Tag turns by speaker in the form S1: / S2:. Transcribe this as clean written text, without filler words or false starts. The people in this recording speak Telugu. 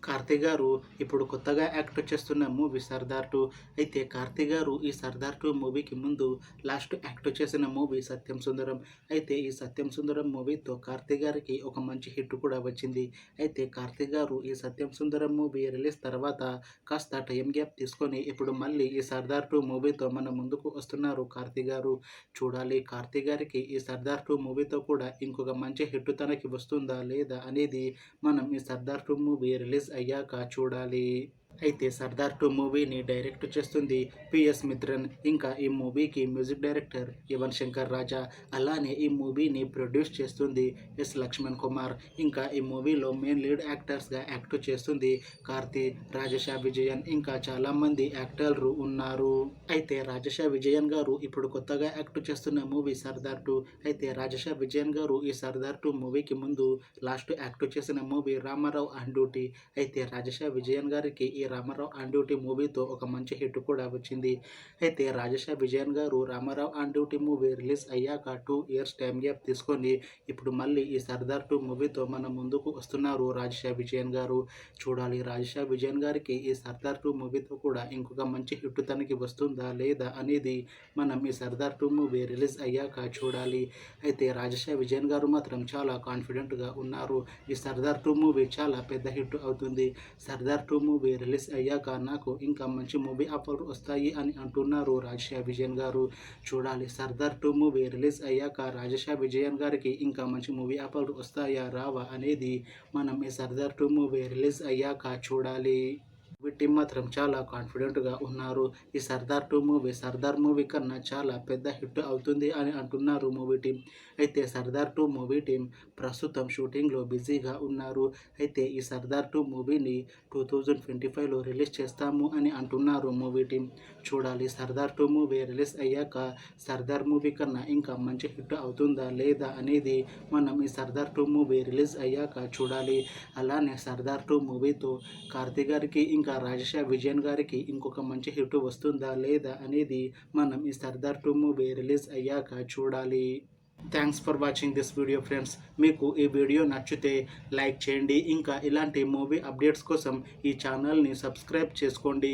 S1: కార్తీ గారు ఇప్పుడు కొత్తగా యాక్ట్ చేస్తున్న మూవీ 'సర్దార్ 2'. అయితే కార్తీ గారు ఈ 'సర్దార్ 2' మూవీకి ముందు లాస్ట్ యాక్ట్ చేసిన మూవీ 'సత్యం సుందరం'. అయితే ఈ 'సత్యం సుందరం' మూవీతో కార్తీ గారికి ఒక మంచి హిట్ కూడా వచ్చింది. అయితే కార్తీ గారు ఈ 'సత్యం సుందరం' మూవీ రిలీజ్ తర్వాత కాస్త టైం గ్యాప్ తీసుకొని ఇప్పుడు మళ్ళీ ఈ 'సర్దార్ 2' మూవీతో మన ముందుకు వస్తున్నారు కార్తీ గారు. చూడాలి కార్తీ గారికి ఈ 'సర్దార్ 2' మూవీతో కూడా ఇంకొక మంచి హిట్ తనకి వస్తుందా లేదా అనేది మనం ఈ 'సర్దార్ 2' మూవీ రిలీజ్ అయ్యాక చూడాలి. అయితే 'సర్దార్ 2' మూవీని డైరెక్ట్ చేస్తుంది పిఎస్ మిత్రన్. ఇంకా ఈ మూవీకి మ్యూజిక్ డైరెక్టర్ యువన్ శంకర్ రాజా. అలానే ఈ మూవీని ప్రొడ్యూస్ చేస్తుంది ఎస్ లక్ష్మణ్ కుమార్. ఇంకా ఈ మూవీలో మెయిన్ లీడ్ యాక్టర్స్గా యాక్ట్ చేస్తుంది కార్తీ, రాజేషా విజయన్, ఇంకా చాలామంది యాక్టర్లు ఉన్నారు. అయితే రాజేషా విజయన్ గారు ఇప్పుడు కొత్తగా యాక్ట్ చేస్తున్న మూవీ 'సర్దార్ 2'. అయితే రాజేషా విజయన్ గారు ఈ 'సర్దార్ 2' మూవీకి ముందు లాస్ట్ యాక్ట్ చేసిన మూవీ 'రామారావు ఆన్ డ్యూటీ'. అయితే రాజేషా విజయన్ గారికి ఈ 'రామారావు ఆన్ డ్యూటీ' మూవీతో ఒక మంచి హిట్ కూడా వచ్చింది. అయితే రాజేషా విజయన్ గారు 'Ramarao on duty' movie release అయ్యాక 2 ఇయర్స్ టైం గ్యాప్ తీసుకొని ఇప్పుడు మళ్ళీ ఈ 'సర్దార్ 2' మూవీతో మన ముందుకు వస్తున్నారు రాజేషా విజయన్ గారు. చూడాలి రాజేషా విజయన్ గారికి ఈ 'సర్దార్ 2' మూవీతో కూడా ఇంకొక మంచి హిట్ తనకి వస్తుందా లేదా అనేది మనం ఈ 'సర్దార్ 2' మూవీ రిలీజ్ అయ్యాక చూడాలి. అయితే రాజేషా విజయన్ గారు మాత్రం చాలా కాన్ఫిడెంట్గా ఉన్నారు. ఈ 'సర్దార్ 2' మూవీ చాలా పెద్ద హిట్ అవుతుంది. 'సర్దార్ 2' మూవీ రిలీజ్ అయ్యాక నాకు ఇంకా మంచి మూవీ ఆఫర్లు వస్తాయి అని అంటున్నారు రాజేషా విజయన్ గారు. చూడాలి 'సర్దార్ 2' మూవీ రిలీజ్ అయ్యాక రాజేషా విజయన్ గారికి ఇంకా మంచి మూవీ ఆఫర్లు వస్తాయా రావా అనేది మనం ఈ 'సర్దార్ 2' మూవీ రిలీజ్ అయ్యాక చూడాలి. మూవీ టీం మాత్రం చాలా కాన్ఫిడెంట్గా ఉన్నారు. ఈ 'సర్దార్ 2' మూవీ 'సర్దార్' మూవీ కన్నా చాలా పెద్ద హిట్ అవుతుంది అని అంటున్నారు మూవీ టీం. అయితే 'సర్దార్ 2' మూవీ టీం ప్రస్తుతం షూటింగ్లో బిజీగా ఉన్నారు. అయితే ఈ 'సర్దార్ 2' మూవీని 2025లో రిలీజ్ చేస్తాము అని అంటున్నారు మూవీ టీం. చూడాలి 'సర్దార్ 2' మూవీ రిలీజ్ అయ్యాక 'సర్దార్' మూవీ కన్నా ఇంకా మంచి హిట్ అవుతుందా లేదా అనేది మనం ఈ 'సర్దార్ 2' మూవీ రిలీజ్ అయ్యాక చూడాలి. అలానే 'సర్దార్ 2' మూవీతో కార్తీ గారికి ఇంకా రాజేషా విజయన్ గారికి ఇంకొక మంచి హిట్ వస్తుందా లేదా అనేది మనం ఈ 'సర్దార్ 2' మూవీ రిలీజ్ అయ్యాక చూడాలి. Thanks for watching this video friends. మీకు ఈ వీడియో నచ్చితే లైక్ చేయండి. ఇంకా ఇలాంటి మూవీ అప్డేట్స్ కోసం ఈ ఛానల్ని సబ్స్క్రైబ్ చేసుకోండి.